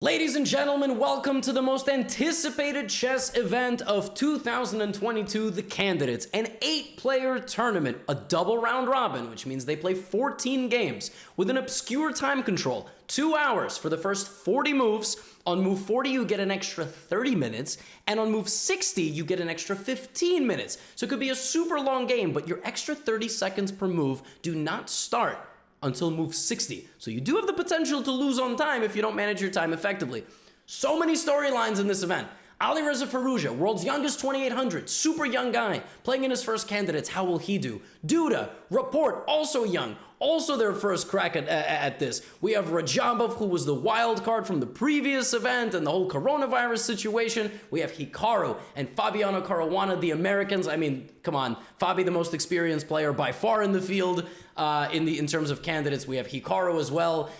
Ladies and gentlemen, welcome to the most anticipated chess event of 2022, The Candidates, an 8-player tournament, a double round robin, which means they play 14 games with an obscure time control, 2 hours for the first 40 moves. On move 40, you get an extra 30 minutes, and on move 60, you get an extra 15 minutes. So it could be a super long game, but your extra 30 seconds per move do not start until move 60. So you do have the potential to lose on time if you don't manage your time effectively. So many storylines in this event. Ali Reza Firouzja, world's youngest 2800, super young guy, playing in his first Candidates. How will he do? Duda, Report, also young, also their first crack at this. We have Rajabov, who was the wild card from the previous event and the whole coronavirus situation. We have Hikaru and Fabiano Caruana, the Americans. I mean, come on, Fabi, the most experienced player by far in the field. In terms of Candidates, we have Hikaru as well.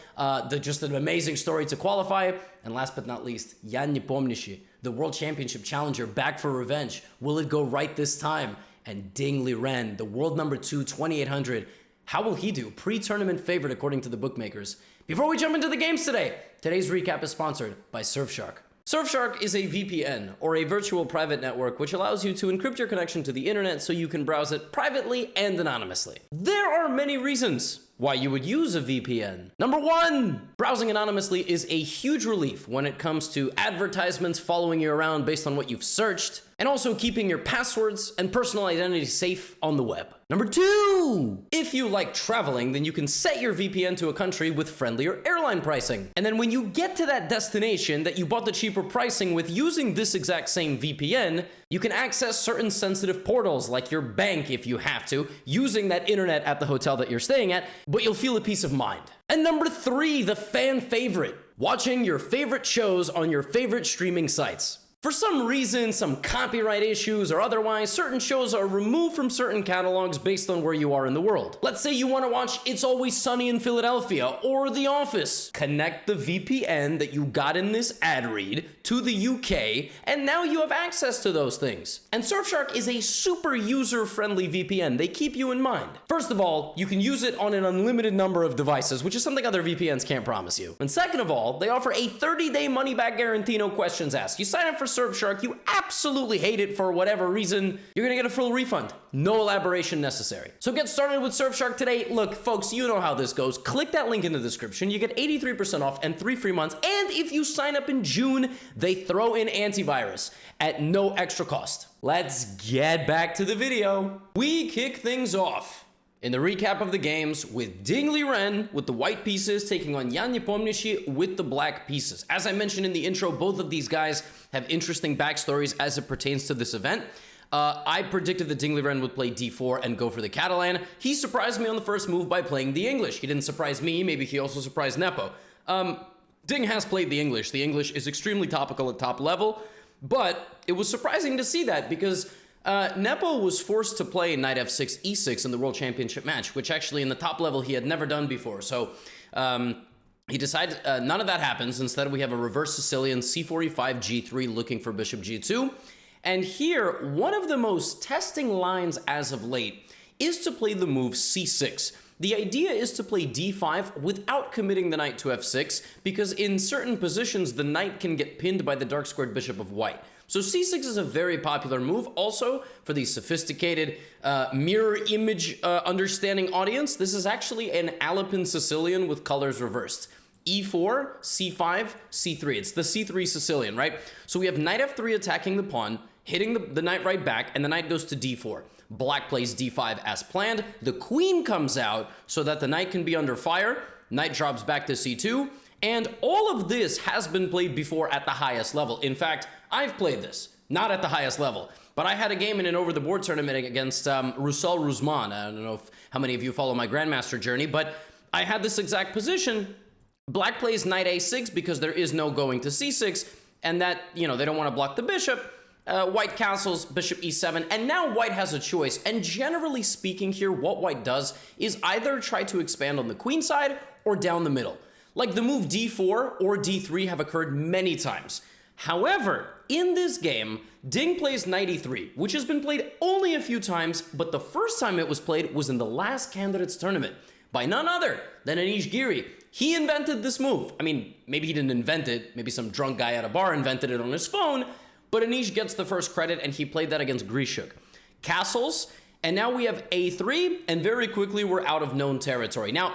Just an amazing story to qualify. And last but not least, Yan Nepomniachtchi, the World Championship challenger, back for revenge. Will it go right this time? And Ding Liren, the world number 2, 2800. How will he do? Pre-tournament favorite according to the bookmakers. Before we jump into the games today, today's recap is sponsored by Surfshark. Surfshark is a VPN, or a virtual private network, which allows you to encrypt your connection to the internet so you can browse it privately and anonymously. There are many reasons why you would use a VPN. Number 1, browsing anonymously is a huge relief when it comes to advertisements following you around based on what you've searched, and also keeping your passwords and personal identity safe on the web. Number 2, if you like traveling, then you can set your VPN to a country with friendlier airline pricing. And then when you get to that destination that you bought the cheaper pricing with using this exact same VPN, you can access certain sensitive portals like your bank if you have to, using that internet at the hotel that you're staying at, but you'll feel a peace of mind. And number 3, the fan favorite, watching your favorite shows on your favorite streaming sites. For some reason, some copyright issues or otherwise, certain shows are removed from certain catalogs based on where you are in the world. Let's say you want to watch It's Always Sunny in Philadelphia or The Office. Connect the VPN that you got in this ad read to the UK, and now you have access to those things. And Surfshark is a super user-friendly VPN. They keep you in mind. First of all, you can use it on an unlimited number of devices, which is something other VPNs can't promise you. And second of all, they offer a 30-day money-back guarantee, no questions asked. You sign up for Surfshark, you absolutely hate it for whatever reason, you're gonna get a full refund. No elaboration necessary. So get started with Surfshark today. Look, folks, you know how this goes. Click that link in the description. You get 83% off and 3 free months. And if you sign up in June, they throw in antivirus at no extra cost. Let's get back to the video. We kick things off in the recap of the games with Ding Liren with the white pieces taking on Yan Nepomniachtchi with the black pieces. As I mentioned in the intro, both of these guys have interesting backstories as it pertains to this event. I predicted that Ding Liren would play d4 and go for the Catalan. He surprised me on the first move by playing the English. He didn't surprise me, maybe he also surprised Nepo. Ding has played the English. The English is extremely topical at top level, but it was surprising to see that because Nepo was forced to play knight f6, e6 in the World Championship match, which actually in the top level he had never done before. So he decided none of that happens. Instead, we have a reverse Sicilian c4, e5, g3 looking for bishop g2. And here, one of the most testing lines as of late is to play the move c6. The idea is to play d5 without committing the knight to f6, because in certain positions, the knight can get pinned by the dark squared bishop of white. So c6 is a very popular move. Also, for the sophisticated mirror image understanding audience, this is actually an Alpin Sicilian with colors reversed. e4, c5, c3. It's the c3 Sicilian, right? So we have knight f3 attacking the pawn, hitting the knight right back, and the knight goes to d4. Black plays d5 as planned. The queen comes out so that the knight can be under fire. Knight drops back to c2. And all of this has been played before at the highest level. In fact, I've played this, not at the highest level, but I had a game in an over-the-board tournament against Rusal Ruzman. I don't know how many of you follow my Grandmaster journey, but I had this exact position. Black plays knight a6 because there is no going to c6, and that, you know, they don't want to block the bishop. White castles, bishop e7, and now white has a choice. And generally speaking here, what white does is either try to expand on the queen side or down the middle. Like the move d4 or d3 have occurred many times. However, in this game, Ding plays knight e3, which has been played only a few times, but the first time it was played was in the last Candidates tournament by none other than Anish Giri. He invented this move. I mean, maybe he didn't invent it. Maybe some drunk guy at a bar invented it on his phone, but Anish gets the first credit, and he played that against Grishuk. Castles, and now we have a3, and very quickly we're out of known territory. Now,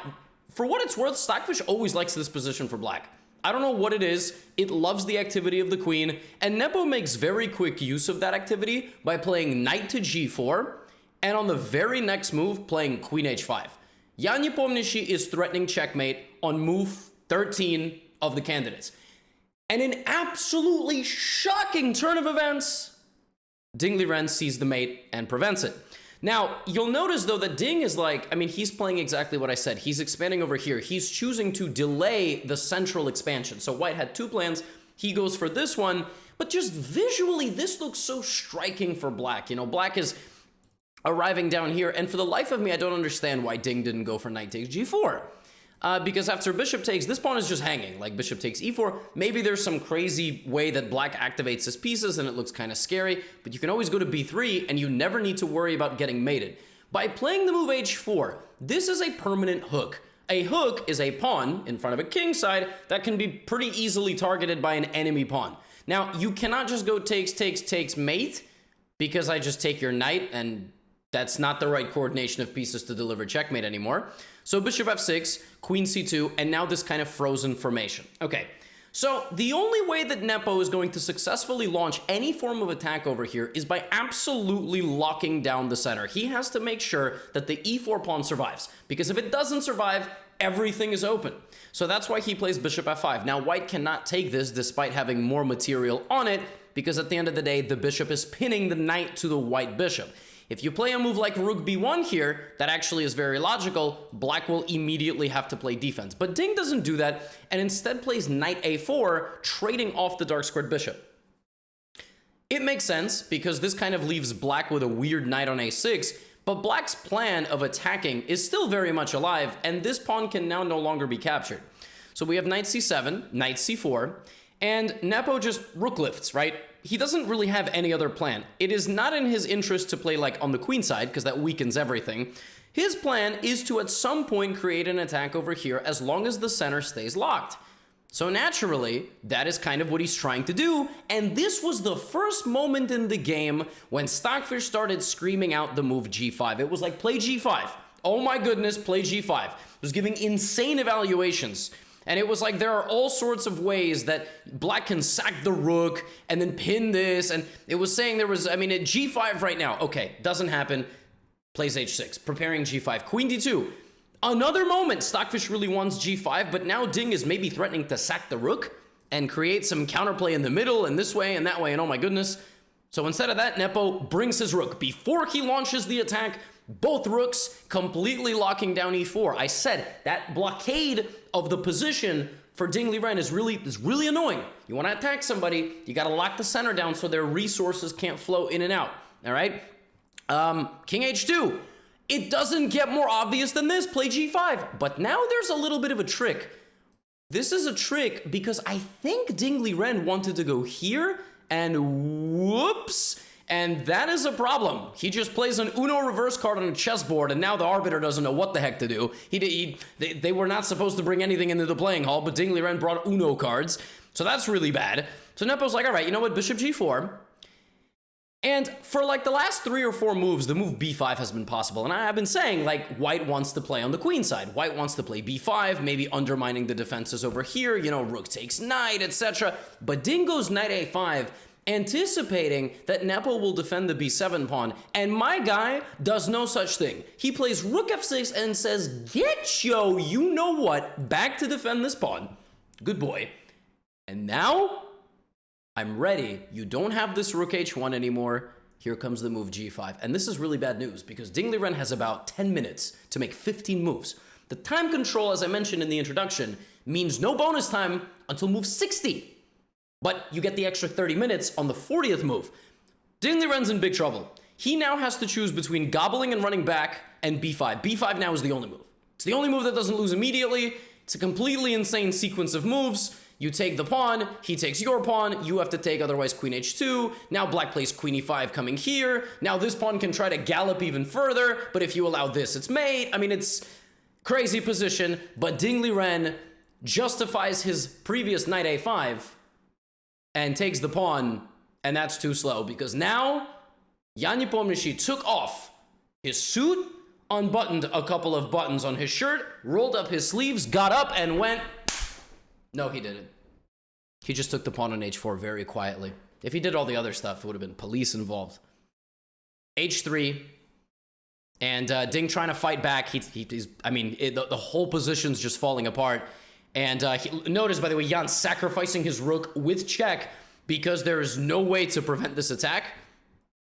for what it's worth, Stockfish always likes this position for black. I don't know what it is. It loves the activity of the queen, and Nepo makes very quick use of that activity by playing knight to g4, and on the very next move, playing queen h5. Ya nie pomnishi is threatening checkmate on move 13 of the candidates. And an absolutely shocking turn of events, Ding Liren sees the mate and prevents it. Now, you'll notice, though, that Ding is like, I mean, he's playing exactly what I said. He's expanding over here. He's choosing to delay the central expansion. So White had two plans. He goes for this one. But just visually, this looks so striking for Black. You know, Black is arriving down here. And for the life of me, I don't understand why Ding didn't go for knight takes g4. Because after bishop takes, this pawn is just hanging. Like bishop takes e4. Maybe there's some crazy way that Black activates his pieces and it looks kind of scary. But you can always go to b3 and you never need to worry about getting mated. By playing the move h4, this is a permanent hook. A hook is a pawn in front of a king side that can be pretty easily targeted by an enemy pawn. Now, you cannot just go takes, takes, takes, mate, because I just take your knight, and that's not the right coordination of pieces to deliver checkmate anymore. So bishop f6, queen c2, and now this kind of frozen formation. Okay, so the only way that Nepo is going to successfully launch any form of attack over here is by absolutely locking down the center. He has to make sure that the e4 pawn survives, because if it doesn't survive, everything is open. So that's why he plays bishop f5. Now, White cannot take this despite having more material on it, because at the end of the day, the bishop is pinning the knight to the white bishop. If you play a move like rook b1 here, that actually is very logical. Black will immediately have to play defense. But Ding doesn't do that, and instead plays knight a4, trading off the dark squared bishop. It makes sense, because this kind of leaves Black with a weird knight on a6, but Black's plan of attacking is still very much alive, and this pawn can now no longer be captured. So we have knight c7, knight c4, and Nepo just rook lifts, right? He doesn't really have any other plan. It is not in his interest to play like on the queen side, because that weakens everything. His plan is to at some point create an attack over here as long as the center stays locked. So naturally, that is kind of what he's trying to do, and this was the first moment in the game when Stockfish started screaming out the move g5. It was like, play g5. Oh my goodness, play g5. It was giving insane evaluations. And it was like, there are all sorts of ways that Black can sack the rook and then pin this. And it was saying there was, I mean, at g5 right now. Okay, doesn't happen. Plays h6, preparing g5. Queen d2. Another moment, Stockfish really wants g5, but now Ding is maybe threatening to sack the rook and create some counterplay in the middle and this way and that way, and oh my goodness. So instead of that, Nepo brings his rook. Before he launches the attack, both rooks completely locking down e4. I said that blockade of the position for Ding Liren is really annoying. You want to attack somebody, you got to lock the center down so their resources can't flow in and out. All right? King h2. It doesn't get more obvious than this. Play g5. But now there's a little bit of a trick. This is a trick because I think Ding Liren wanted to go here, and whoops. And that is a problem. He just plays an Uno reverse card on a chessboard, and now the arbiter doesn't know what the heck to do. They were not supposed to bring anything into the playing hall, but Ding Liren brought Uno cards. So that's really bad. So Nepo's like, all right, you know what? Bishop g4. And for like the last 3 or 4 moves, the move b5 has been possible. And I've been saying, like, White wants to play on the queen side. White wants to play b5, maybe undermining the defenses over here. You know, rook takes knight, etc. But Ding goes knight a5, anticipating that Nepo will defend the b7 pawn. And my guy does no such thing. He plays rook f6 and says, get yo, you know what, back to defend this pawn. Good boy. And now I'm ready. You don't have this rook h1 anymore. Here comes the move g5. And this is really bad news because Ding Liren has about 10 minutes to make 15 moves. The time control, as I mentioned in the introduction, means no bonus time until move 60. But you get the extra 30 minutes on the 40th move. Ding Liren's in big trouble. He now has to choose between gobbling and running back and b5. b5 now is the only move. It's the only move that doesn't lose immediately. It's a completely insane sequence of moves. You take the pawn, he takes your pawn, you have to take otherwise queen h2. Now Black plays queen e5 coming here. Now this pawn can try to gallop even further, but if you allow this, it's mate. I mean, it's Crazy position, but Ding Liren justifies his previous knight a5 and takes the pawn, and that's too slow because now Jan Nepomniachtchi took off his suit, unbuttoned a couple of buttons on his shirt, rolled up his sleeves, got up and went. No, he didn't. He just took the pawn on h4 very quietly. If he did all the other stuff, it would have been police involved. h3, and Ding trying to fight back. The whole position's just falling apart. And notice, by the way, Jan sacrificing his rook with check because there is no way to prevent this attack.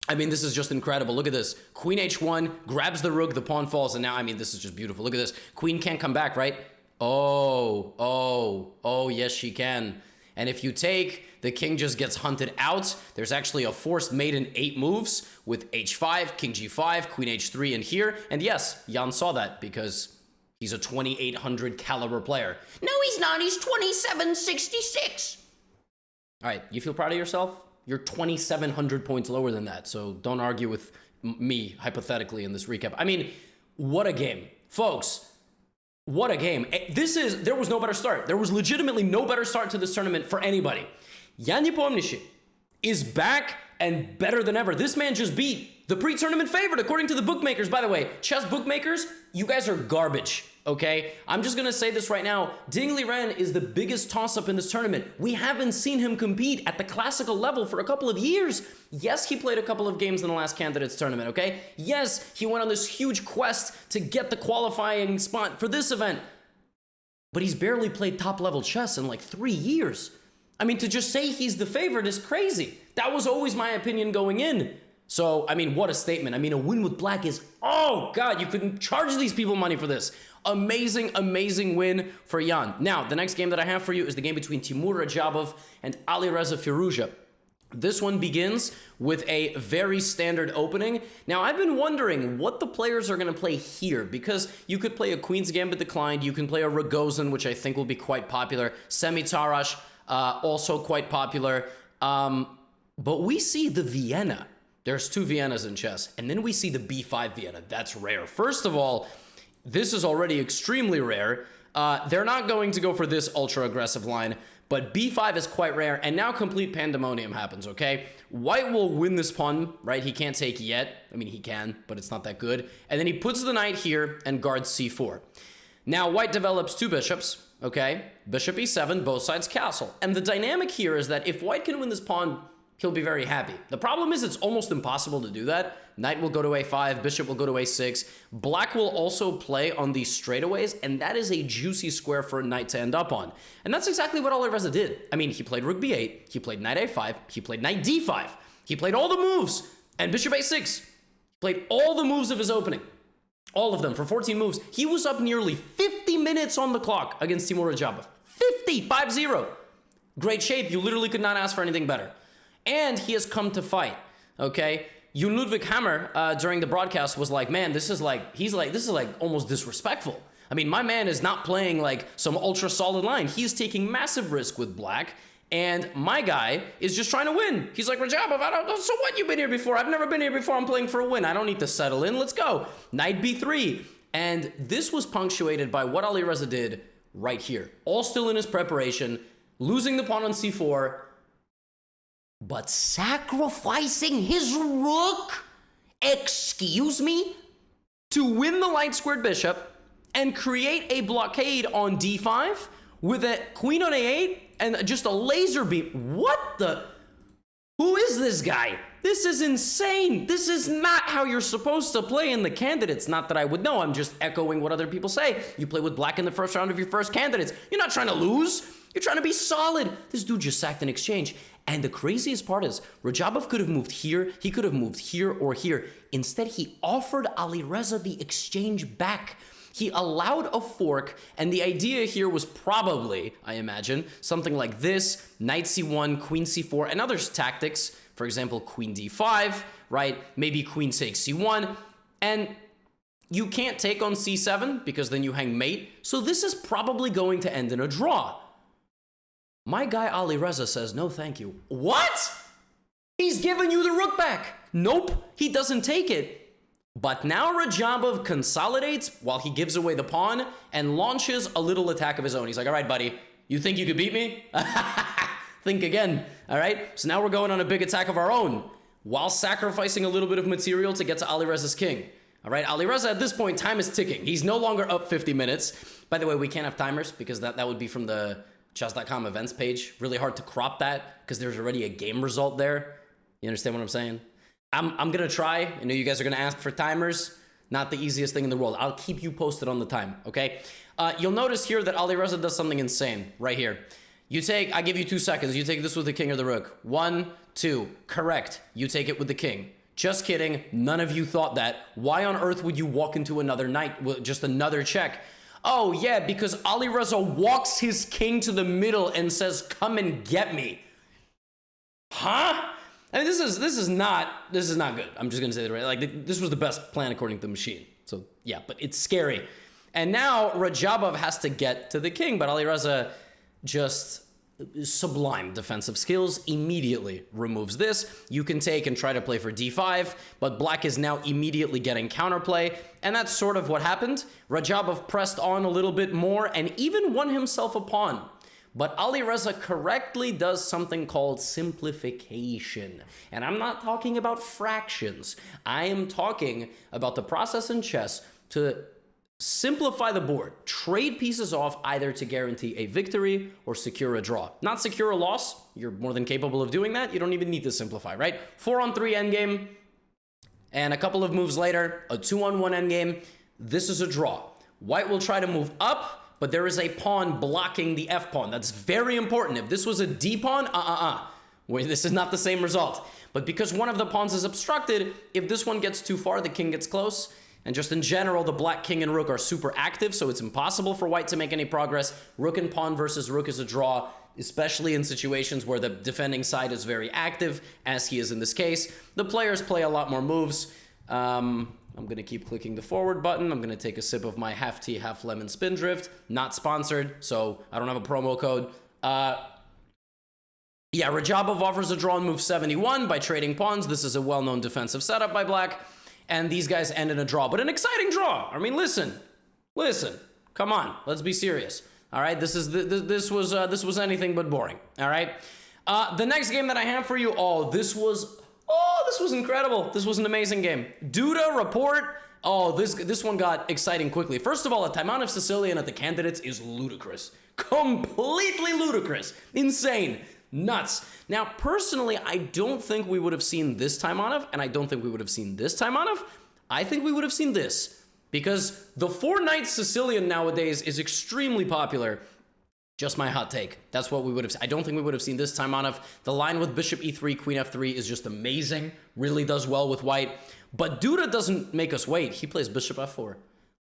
I mean, this is just incredible. Look at this. Queen h1, grabs the rook, the pawn falls, and now, I mean, this is just beautiful. Look at this. Queen can't come back, right? Oh, yes, she can. And if you take, the king just gets hunted out. There's actually a forced mate in 8 moves with h5, king g5, queen h3 in here. And yes, Jan saw that because he's a 2800 caliber player. No, he's not. He's 2766. All right, you feel proud of yourself? You're 2,700 points lower than that, so don't argue with me, hypothetically, in this recap. I mean, what a game. Folks, what a game. There was no better start. There was legitimately no better start to this tournament for anybody. Jan Nepomniachtchi is back and better than ever. This man just beat the pre-tournament favorite, according to the bookmakers. By the way, chess bookmakers, you guys are garbage, okay? I'm just gonna say this right now. Ding Liren is the biggest toss-up in this tournament. We haven't seen him compete at the classical level for a couple of years. Yes, he played a couple of games in the last candidates tournament, okay? Yes, he went on this huge quest to get the qualifying spot for this event. But he's barely played top-level chess in like 3 years. I mean, to just say he's the favorite is crazy. That was always my opinion going in. So, I mean, what a statement. I mean, a win with black is, oh God, you couldn't charge these people money for this. Amazing, amazing win for Jan. Now, the next game that I have for you is the game between Timur Rajabov and Alireza Firouzja. This one begins with a very standard opening. Now, I've been wondering what the players are going to play here, because you could play a Queen's Gambit declined, you can play a Rogozin, which I think will be quite popular, Semi-Tarash, also quite popular, but we see the Vienna. There's 2 Viennas in chess, and then we see the B5 Vienna. That's rare. First of all, this is already extremely rare. They're not going to go for this ultra-aggressive line, but B5 is quite rare, and now complete pandemonium happens, okay? White will win this pawn, right? He can't take yet. I mean, he can, but it's not that good. And then he puts the knight here and guards c4. Now, white develops 2 bishops, okay? Bishop e7, both sides castle. And the dynamic here is that if white can win this pawn, he'll be very happy. The problem is it's almost impossible to do that. Knight will go to a5, bishop will go to a6. Black will also play on these straightaways, and that is a juicy square for a knight to end up on. And that's exactly what Alireza did. I mean, he played rook b8, he played knight a5, he played knight d5. He played all the moves, and bishop a6. He played all the moves of his opening. All of them for 14 moves. He was up nearly 50 minutes on the clock against Timur Rajabov. 5-0. Great shape. You literally could not ask for anything better. And he has come to fight, okay? Jon Ludwig Hammer, during the broadcast, was like, man, this is like almost disrespectful. I mean, my man is not playing like some ultra solid line. He's taking massive risk with black, and my guy is just trying to win. He's like, Rajabov, so what, you've been here before? I've never been here before. I'm playing for a win. I don't need to settle in. Let's go. Knight b3. And this was punctuated by what Alireza did right here. All still in his preparation, losing the pawn on c4, but sacrificing his rook, excuse me, to win the light squared bishop and create a blockade on d5 with a queen on a8 and just a laser beam. What the? Who is this guy? This is insane. This is not how you're supposed to play in the candidates. Not that I would know. I'm just echoing what other people say. You play with black in the first round of your first candidates. You're not trying to lose. You're trying to be solid. This dude just sacked an exchange. And the craziest part is, Rajabov could have moved here, he could have moved here or here. Instead, he offered Alireza the exchange back. He allowed a fork, and the idea here was probably, I imagine, something like this, knight c1, queen c4, and other tactics. For example, queen d5, right? Maybe queen takes c1, and you can't take on c7 because then you hang mate. So this is probably going to end in a draw. My guy Alireza says, no, thank you. What? He's giving you the rook back. Nope, he doesn't take it. But now Rajabov consolidates while he gives away the pawn and launches a little attack of his own. He's like, all right, buddy, you think you could beat me? Think again, all right? So now we're going on a big attack of our own while sacrificing a little bit of material to get to Alireza's king. All right, Alireza, at this point, time is ticking. He's no longer up 50 minutes. By the way, we can't have timers because that would be from the chess.com events page. Really hard to crop that because there's already a game result there. You understand what I'm saying? I'm going to try. I know you guys are going to ask for timers. Not the easiest thing in the world. I'll keep you posted on the time, okay? You'll notice here that Alireza does something insane right here. I give you 2 seconds. You take this with the king or the rook. 1, 2, correct. You take it with the king. Just kidding. None of you thought that. Why on earth would you walk into another knight with just another check? Oh, yeah, because Alireza walks his king to the middle and says, come and get me. Huh? I mean, this is not good. I'm just gonna say that, right? Like, this was the best plan according to the machine. So yeah, but it's scary. And now Rajabov has to get to the king, but Alireza just sublime defensive skills immediately removes this. You can take and try to play for d5, but black is now immediately getting counterplay, and that's sort of what happened. Rajabov pressed on a little bit more and even won himself a pawn. But Alireza correctly does something called simplification. And I'm not talking about fractions. I am talking about the process in chess to simplify the board. Trade pieces off either to guarantee a victory or secure a draw. Not secure a loss. You're more than capable of doing that. You don't even need to simplify, right? 4-on-3 endgame. And a couple of moves later, a 2-on-1 endgame. This is a draw. White will try to move up, but there is a pawn blocking the f-pawn. That's very important. If this was a d-pawn, this is not the same result. But because one of the pawns is obstructed, if this one gets too far, the king gets close. And just in general, the black king and rook are super active, so it's impossible for white to make any progress. Rook and pawn versus rook is a draw, especially in situations where the defending side is very active, as he is in this case. The players play a lot more moves. I'm going to keep clicking the forward button. I'm going to take a sip of my half tea, half lemon spindrift. Not sponsored, so I don't have a promo code. Yeah, Rajabov offers a draw on move 71 by trading pawns. This is a well-known defensive setup by black. And these guys end in a draw, but an exciting draw. I mean, listen, come on, let's be serious. All right, this was anything but boring. All right, the next game that I have for you, this was incredible. This was an amazing game. Duda report. This one got exciting quickly. First of all, a Taimanov Sicilian at the candidates is ludicrous, completely ludicrous, insane. Nuts. Now, personally, I don't think we would have seen this Taimanov, and I don't think we would have seen this Taimanov. I think we would have seen this, because the 4-knight Sicilian nowadays is extremely popular. Just my hot take. That's what we would have seen. I don't think we would have seen this Taimanov. The line with bishop e3, queen f3 is just amazing. Really does well with white. But Duda doesn't make us wait. He plays bishop f4.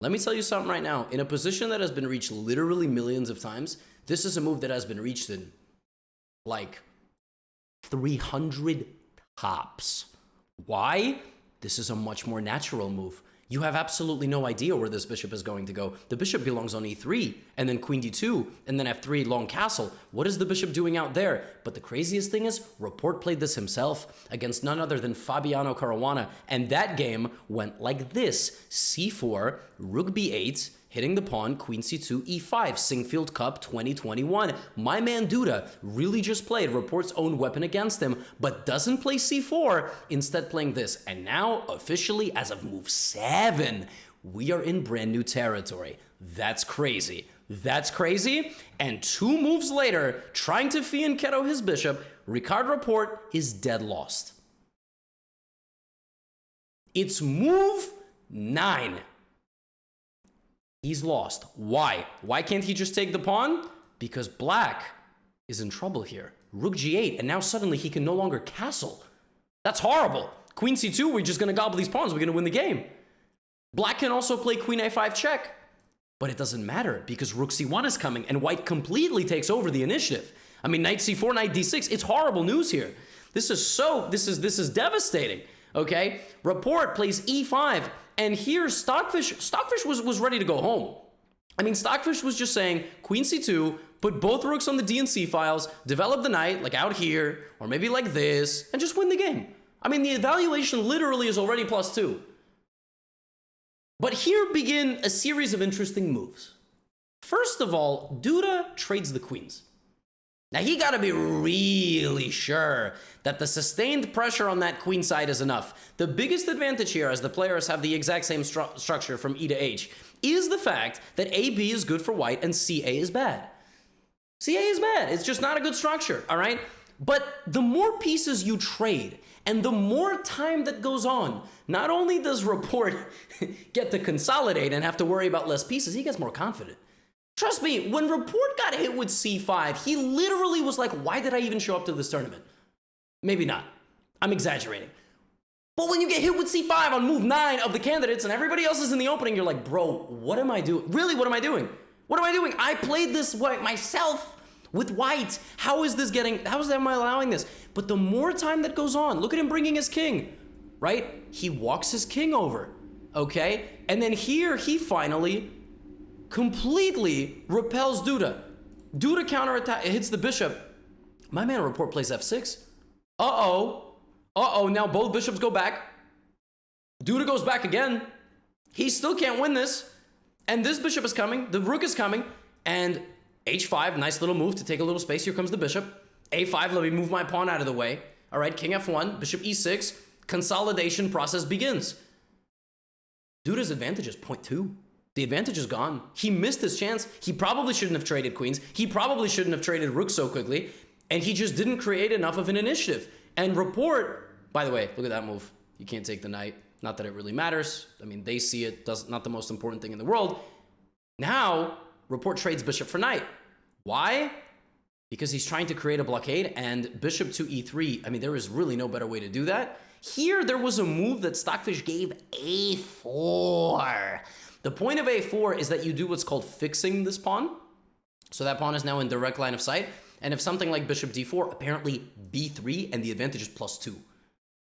Let me tell you something right now. In a position that has been reached literally millions of times, this is a move that has been reached in like 300 tops. Why? This is a much more natural move. You have absolutely no idea where this bishop is going to go. The bishop belongs on e3, and then queen d2, and then f3, long castle. What is the bishop doing out there? But the craziest thing is, Report played this himself against none other than Fabiano Caruana, and that game went like this. c4, rook b8, hitting the pawn, queen c2, e5, Singfield Cup 2021. My man Duda really just played Report's own weapon against him, but doesn't play c4, instead playing this. And now, officially, as of move 7, we are in brand new territory. That's crazy. That's crazy. And 2 moves later, trying to fianchetto his bishop, Ricard Report is dead lost. It's move 9. He's lost. Why? Why can't he just take the pawn? Because black is in trouble here. Rook g8, and now suddenly he can no longer castle. That's horrible. Queen c2, we're just going to gobble these pawns. We're going to win the game. Black can also play queen a5 check. But it doesn't matter because rook c1 is coming, and white completely takes over the initiative. I mean, knight c4, knight d6. It's horrible news here. This is devastating. Okay? Report plays e5. And here, Stockfish was ready to go home. I mean, Stockfish was just saying, queen c2, put both rooks on the D and C files, develop the knight, like out here, or maybe like this, and just win the game. I mean, the evaluation literally is already +2. But here begin a series of interesting moves. First of all, Duda trades the queens. Now, he got to be really sure that the sustained pressure on that queen side is enough. The biggest advantage here, as the players have the exact same structure from E to H, is the fact that AB is good for white and CA is bad. CA is bad. It's just not a good structure, all right? But the more pieces you trade and the more time that goes on, not only does Report get to consolidate and have to worry about less pieces, he gets more confident. Trust me, when Report got hit with C5, he literally was like, why did I even show up to this tournament? Maybe not. I'm exaggerating. But when you get hit with C5 on move 9 of the candidates and everybody else is in the opening, you're like, bro, what am I doing? Really, what am I doing? What am I doing? I played this way myself with white. How is am I allowing this? But the more time that goes on, look at him bringing his king, right? He walks his king over, okay? And then here, he finally completely repels Duda. Duda counterattack, hits the bishop. My man Report plays f6. Uh-oh, now both bishops go back. Duda goes back again. He still can't win this. And this bishop is coming, the rook is coming, and h5, nice little move to take a little space. Here comes the bishop. a5, let me move my pawn out of the way. All right, king f1, bishop e6, consolidation process begins. Duda's advantage is 0.2. The advantage is gone. He missed his chance. He probably shouldn't have traded queens. He probably shouldn't have traded rooks so quickly. And he just didn't create enough of an initiative. And Report, by the way, look at that move. You can't take the knight. Not that it really matters. I mean, they see it. Not the most important thing in the world. Now, Report trades bishop for knight. Why? Because he's trying to create a blockade and bishop to e3. I mean, there is really no better way to do that. Here, there was a move that Stockfish gave a4. The point of a4 is that you do what's called fixing this pawn. So that pawn is now in direct line of sight. And if something like bishop d4, apparently b3, and the advantage is +2.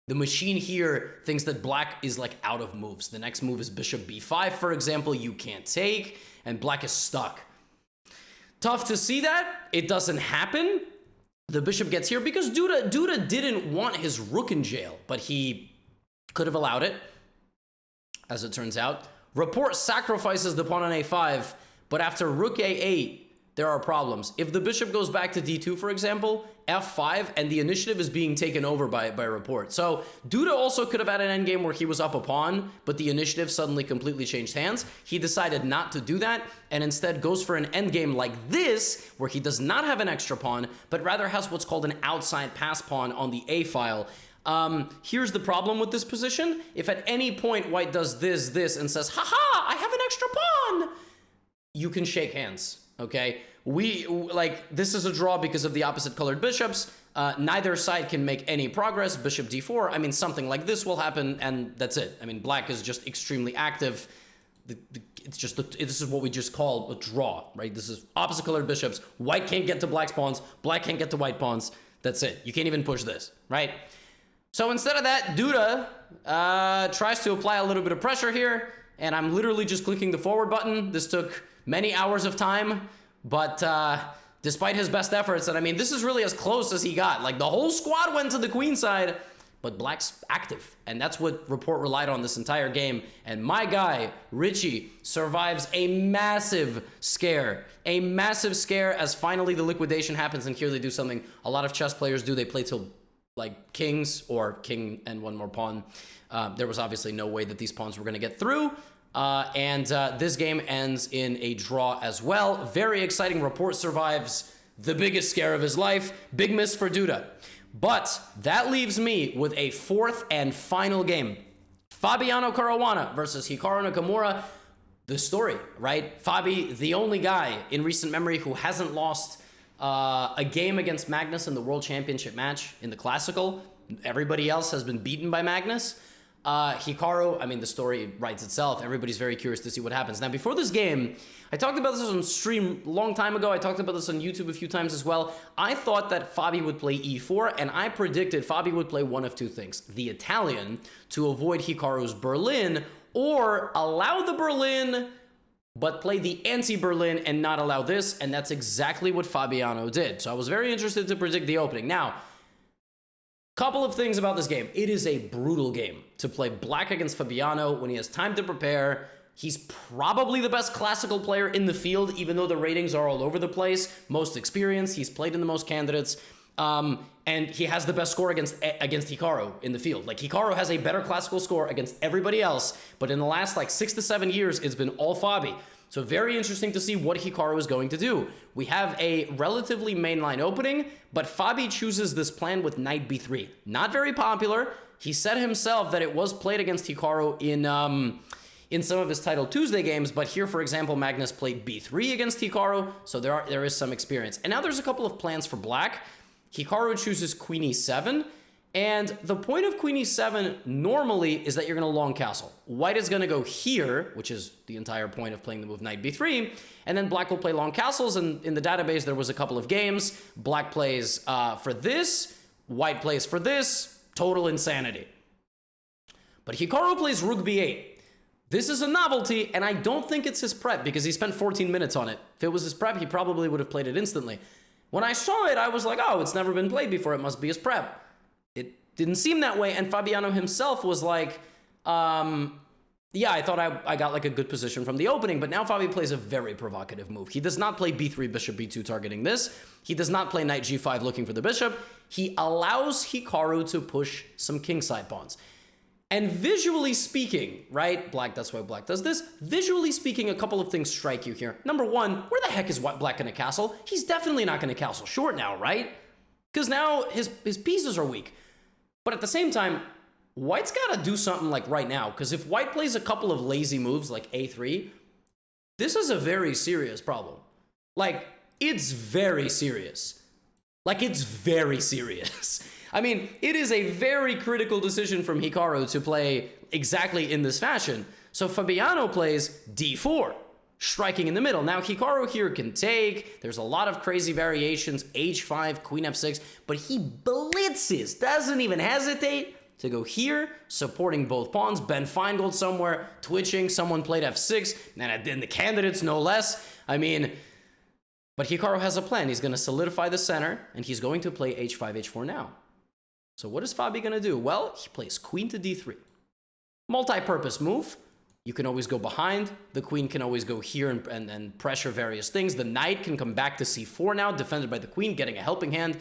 The machine here thinks that black is like out of moves. The next move is bishop b5, for example. You can't take, and black is stuck. Tough to see that. It doesn't happen. The bishop gets here because Duda didn't want his rook in jail, but he could have allowed it, as it turns out. Report sacrifices the pawn on a5, but after rook a8, there are problems. If the bishop goes back to d2, for example, f5, and the initiative is being taken over by Report. So Duda also could have had an endgame where he was up a pawn, but the initiative suddenly completely changed hands. He decided not to do that, and instead goes for an endgame like this, where he does not have an extra pawn, but rather has what's called an outside pass pawn on the a file. Here's the problem with this position. If at any point white does this, and says, haha, I have an extra pawn, you can shake hands. Okay, this is a draw because of the opposite colored bishops. Neither side can make any progress. Bishop d4, I mean, something like this will happen, and that's it. I mean, black is just extremely active. This is what we just call a draw, right? This is opposite colored bishops. White can't get to black's pawns. Black can't get to white pawns. That's it. You can't even push this, right? So instead of that, Duda tries to apply a little bit of pressure here, and I'm literally just clicking the forward button. This took many hours of time, but despite his best efforts, and I mean, this is really as close as he got. Like, the whole squad went to the queen side, but black's active, and that's what Report relied on this entire game. And my guy, Richie, survives a massive scare as finally the liquidation happens, and here they do something a lot of chess players do. They play till, like, kings or king and one more pawn. There was obviously no way that these pawns were going to get through. This game ends in a draw as well. Very exciting. Report survives the biggest scare of his life. Big miss for Duda. But that leaves me with a fourth and final game. Fabiano Caruana versus Hikaru Nakamura. The story, right? Fabi, the only guy in recent memory who hasn't lost a game against Magnus in the World Championship match in the Classical. Everybody else has been beaten by Magnus. Hikaru, I mean, the story writes itself. Everybody's very curious to see what happens. Now, before this game, I talked about this on stream a long time ago. I talked about this on YouTube a few times as well. I thought that Fabi would play e4, and I predicted Fabi would play one of two things. The Italian, to avoid Hikaru's Berlin, or allow the Berlin, but play the anti-Berlin and not allow this, and that's exactly what Fabiano did. So I was very interested to predict the opening. Now, couple of things about this game. It is a brutal game to play black against Fabiano when he has time to prepare. He's probably the best classical player in the field, even though the ratings are all over the place. Most experience, he's played in the most candidates, and he has the best score against HIKARU in the field. Like, HIKARU has a better classical score against everybody else, but in the last, like, 6 to 7 years, it's been all Fabi. So very interesting to see what HIKARU is going to do. We have a relatively mainline opening, but Fabi chooses this plan with knight b3. Not very popular. He said himself that it was played against HIKARU in some of his Title Tuesday games, but here, for example, Magnus played b3 against HIKARU, so there is some experience. And now there's a couple of plans for black. HIKARU chooses queen e7, and the point of queen e7 normally is that you're going to long castle. White is going to go here, which is the entire point of playing the move knight b3, and then black will play long castles, and in the database there was a couple of games. Black plays for this, white plays for this, total insanity. But HIKARU plays rook b8. This is a novelty, and I don't think it's his prep because he spent 14 minutes on it. If it was his prep, he probably would have played it instantly. When I saw it, I was like, oh, it's never been played before. It must be his prep. It didn't seem that way, and Fabiano himself was like, yeah, I thought I got like a good position from the opening, but now Fabi plays a very provocative move. He does not play b3, bishop b2 targeting this. He does not play knight g5 looking for the bishop. He allows HIKARU to push some kingside pawns. And visually speaking, right, black, that's why black does this. Visually speaking, a couple of things strike you here. Number one, where the heck is black going to castle? He's definitely not going to castle short now, right? Because now his pieces are weak. But at the same time, white's got to do something like right now. Because if white plays a couple of lazy moves like a3, this is a very serious problem. Like, it's very serious. Like, it's very serious. I mean, it is a very critical decision from HIKARU to play exactly in this fashion. So Fabiano plays d4, striking in the middle. Now, HIKARU here can take. There's a lot of crazy variations, h5, queen f6, but he blitzes, doesn't even hesitate to go here, supporting both pawns. Ben Feingold somewhere twitching. Someone played f6, and then the candidates no less. I mean, but HIKARU has a plan. He's going to solidify the center, and he's going to play h5, h4 now. So what is Fabi going to do? Well, he plays queen to d3. Multi-purpose move. You can always go behind. The queen can always go here and pressure various things. The knight can come back to c4 now, defended by the queen, getting a helping hand.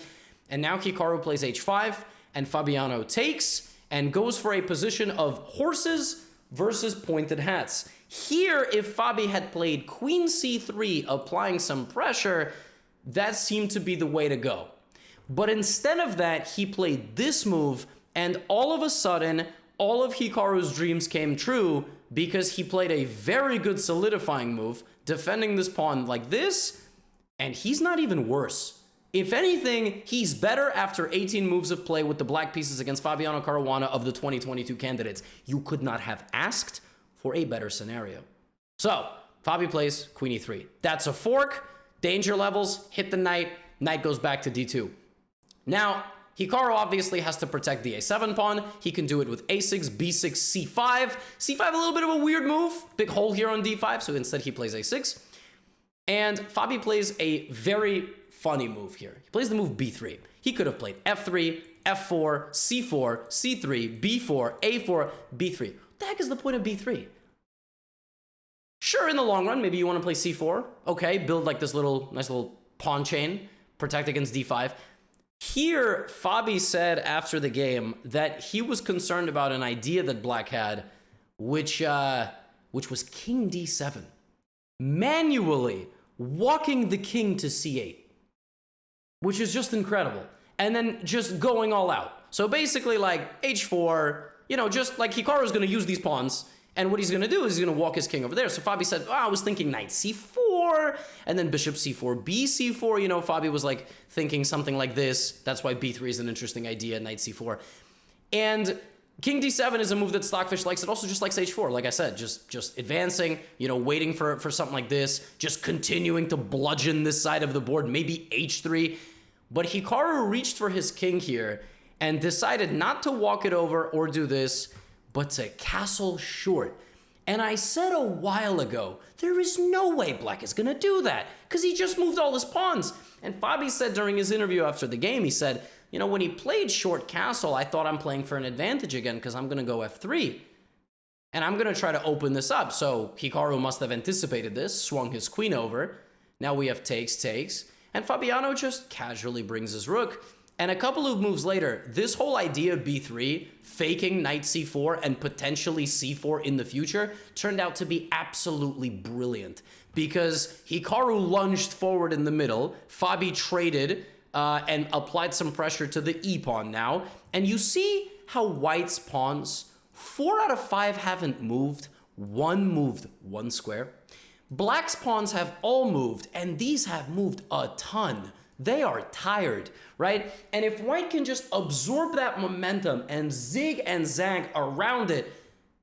And now HIKARU plays h5, and Fabiano takes and goes for a position of horses versus pointed hats. Here, if Fabi had played queen c3, applying some pressure, that seemed to be the way to go. But instead of that, he played this move, and all of a sudden, all of HIKARU's dreams came true because he played a very good solidifying move, defending this pawn like this, and he's not even worse. If anything, he's better after 18 moves of play with the black pieces against Fabiano Caruana of the 2022 candidates. You could not have asked for a better scenario. So, Fabi plays queen e3. That's a fork, danger levels, hit the knight, knight goes back to d2. Now, HIKARU obviously has to protect the a7 pawn. He can do it with a6, b6, c5. c5, a little bit of a weird move. Big hole here on d5, so instead he plays a6. And Fabi plays a very funny move here. He plays the move b3. He could have played f3, f4, c4, c3, b4, a4, b3. What the heck is the point of b3? Sure, in the long run, maybe you want to play c4. Okay, build like this nice little pawn chain, protect against d5. Here, Fabi said after the game that he was concerned about an idea that black had, which was king d7. Manually walking the king to c8, which is just incredible. And then just going all out. So basically like h4, you know, just like HIKARU's going to use these pawns. And what he's going to do is he's going to walk his king over there. So Fabi said, oh, I was thinking knight c4, and then bishop c4, b c4. You know, Fabi was like thinking something like this. That's why b3 is an interesting idea, knight c4. And king d7 is a move that Stockfish likes. It also just likes h4, like I said, just advancing, you know, waiting for something like this, just continuing to bludgeon this side of the board, maybe h3. But HIKARU reached for his king here and decided not to walk it over or do this, but to castle short. And I said a while ago, there is no way black is going to do that because he just moved all his pawns. And Fabi said during his interview after the game, he said, you know, when he played short castle, I thought I'm playing for an advantage again because I'm going to go f3. And I'm going to try to open this up. So Hikaru must have anticipated this, swung his queen over. Now we have takes, takes. And Fabiano just casually brings his rook. And a couple of moves later, this whole idea of b3, faking knight c4 and potentially c4 in the future, turned out to be absolutely brilliant. Because Hikaru lunged forward in the middle, Fabi traded and applied some pressure to the e-pawn now. And you see how White's pawns, 4 out of 5 haven't moved, 1 moved 1 square. Black's pawns have all moved, and these have moved a ton. They are tired, right? And if White can just absorb that momentum and zig and zag around it,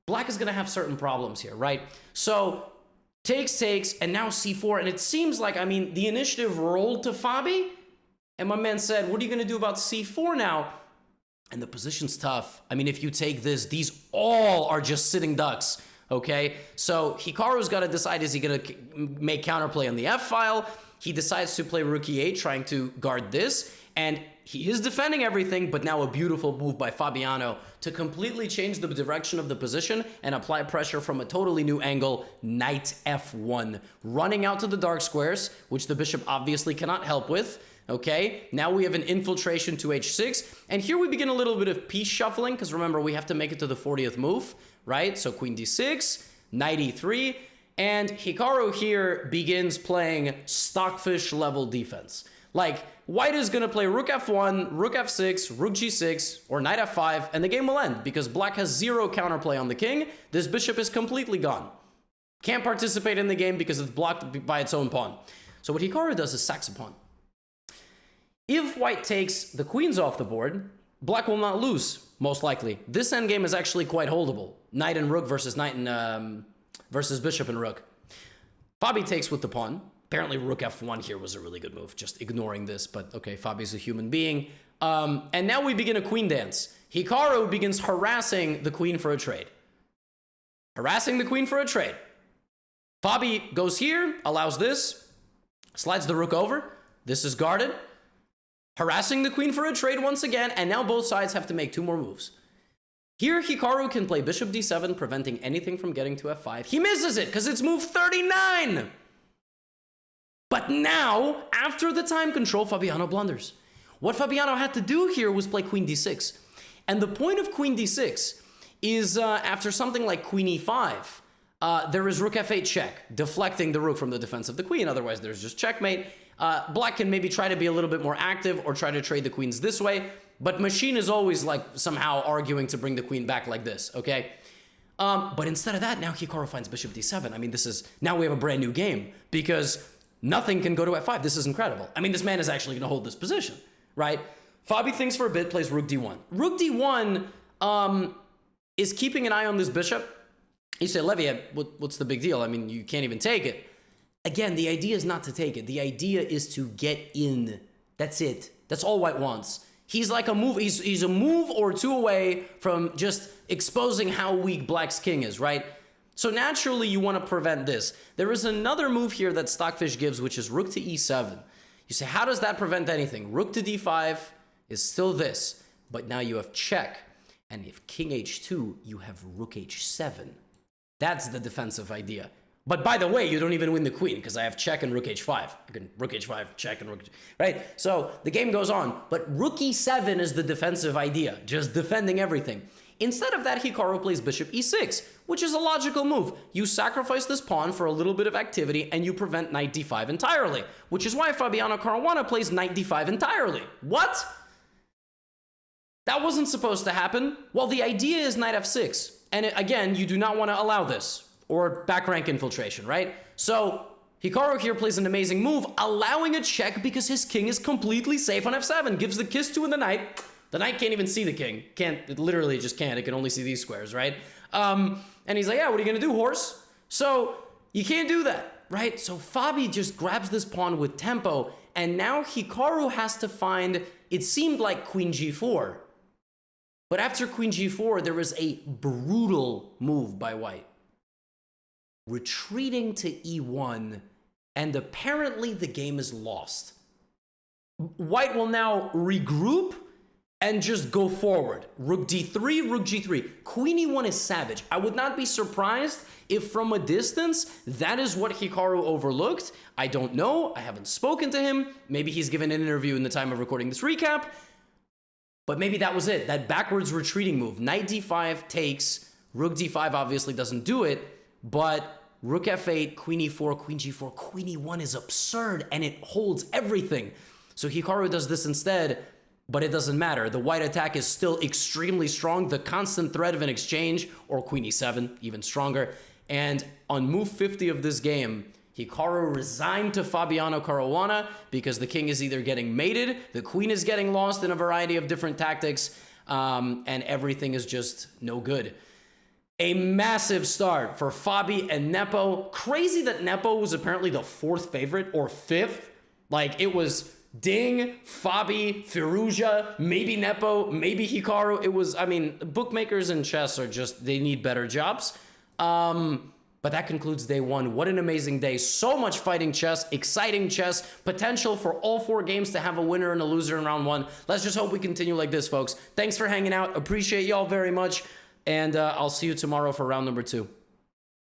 Black is gonna have certain problems here, right? So takes, takes, and now c4, and it seems like, I mean, the initiative rolled to Fabi, and my man said, what are you gonna do about c4 now? And the position's tough. I mean, if you take this, these all are just sitting ducks, okay? So Hikaru's got to decide, is he going to make counterplay on the f-file? He decides to play rook e8, trying to guard this. And he is defending everything, but now a beautiful move by Fabiano to completely change the direction of the position and apply pressure from a totally new angle, knight f1. Running out to the dark squares, which the bishop obviously cannot help with. Okay, now we have an infiltration to h6, and here we begin a little bit of piece shuffling, because remember, we have to make it to the 40th move, right? So queen d6, knight e3, and Hikaru here begins playing stockfish level defense. Like, White is going to play rook f1, rook f6, rook g6, or knight f5, and the game will end, because Black has 0 counterplay on the king. This bishop is completely gone. Can't participate in the game because it's blocked by its own pawn. So what Hikaru does is sacks a pawn. If White takes the queens off the board, Black will not lose, most likely. This endgame is actually quite holdable. Knight and rook versus knight and versus bishop and rook. Fabi takes with the pawn. Apparently rook f1 here was a really good move, just ignoring this, but okay, Fabi's a human being. And now we begin a queen dance. Hikaru begins harassing the queen for a trade. Harassing the queen for a trade. Fabi goes here, allows this, slides the rook over. This is guarded. Harassing the queen for a trade once again, and now both sides have to make 2 more moves. Here, Hikaru can play bishop d7, preventing anything from getting to f5. He misses it, because it's move 39! But now, after the time control, Fabiano blunders. What Fabiano had to do here was play queen d6. And the point of queen d6 is, after something like queen e5, there is rook f8 check, deflecting the rook from the defense of the queen, otherwise there's just checkmate. Black can maybe try to be a little bit more active or try to trade the queens this way, but Machine is always like somehow arguing to bring the queen back like this, okay? But instead of that, now Hikaru finds bishop d7. I mean, now we have a brand new game because nothing can go to f5. This is incredible. I mean, this man is actually going to hold this position, right? Fabi thinks for a bit, plays rook d1. Rook d1 is keeping an eye on this bishop. You say, Levy, what's the big deal? I mean, you can't even take it. Again, the idea is not to take it. The idea is to get in. That's it. That's all White wants. He's like a move. He's a move or 2 away from just exposing how weak Black's king is, right? So naturally, you want to prevent this. There is another move here that Stockfish gives, which is rook to e7. You say, how does that prevent anything? Rook to d5 is still this, but now you have check. And if king h2, you have rook h7. That's the defensive idea. But by the way, you don't even win the queen because I have check and rook h5. I can rook h5, check and rook, right? So the game goes on, but rook e7 is the defensive idea, just defending everything. Instead of that, Hikaru plays bishop e6, which is a logical move. You sacrifice this pawn for a little bit of activity and you prevent knight d5 entirely, which is why Fabiano Caruana plays knight d5 entirely. What? That wasn't supposed to happen. Well, the idea is knight f6. And again, you do not want to allow this. Or back rank infiltration, right? So Hikaru here plays an amazing move, allowing a check because his king is completely safe on f7. Gives the kiss to the knight. The knight can't even see the king. It literally just can't. It can only see these squares, right? And he's like, yeah, what are you going to do, horse? So you can't do that, right? So Fabi just grabs this pawn with tempo, and now Hikaru has to find, it seemed like queen g4. But after queen g4, there was a brutal move by White. Retreating to e1, and apparently the game is lost. White will now regroup and just go forward. Rook d3, rook g3. Queen e1 is savage. I would not be surprised if from a distance, that is what Hikaru overlooked. I don't know. I haven't spoken to him. Maybe he's given an interview in the time of recording this recap. But maybe that was it. That backwards retreating move. Knight d5 takes. Rook d5 obviously doesn't do it. But rook f8, queen e4, queen g4, queen e1 is absurd. And it holds everything. So Hikaru does this instead. But it doesn't matter. The white attack is still extremely strong. The constant threat of an exchange, or queen e7, even stronger. And on move 50 of this game, Hikaru resigned to Fabiano Caruana because the king is either getting mated, the queen is getting lost in a variety of different tactics, and everything is just no good. A massive start for Fabi and Nepo. Crazy that Nepo was apparently the 4th favorite, or 5th. Like, it was Ding, Fabi, Firouzja, maybe Nepo, maybe Hikaru. It was, I mean, bookmakers in chess are just, they need better jobs. But that concludes day 1. What an amazing day. So much fighting chess, exciting chess, potential for all 4 games to have a winner and a loser in round 1. Let's just hope we continue like this, folks. Thanks for hanging out. Appreciate y'all very much. And I'll see you tomorrow for round number 2.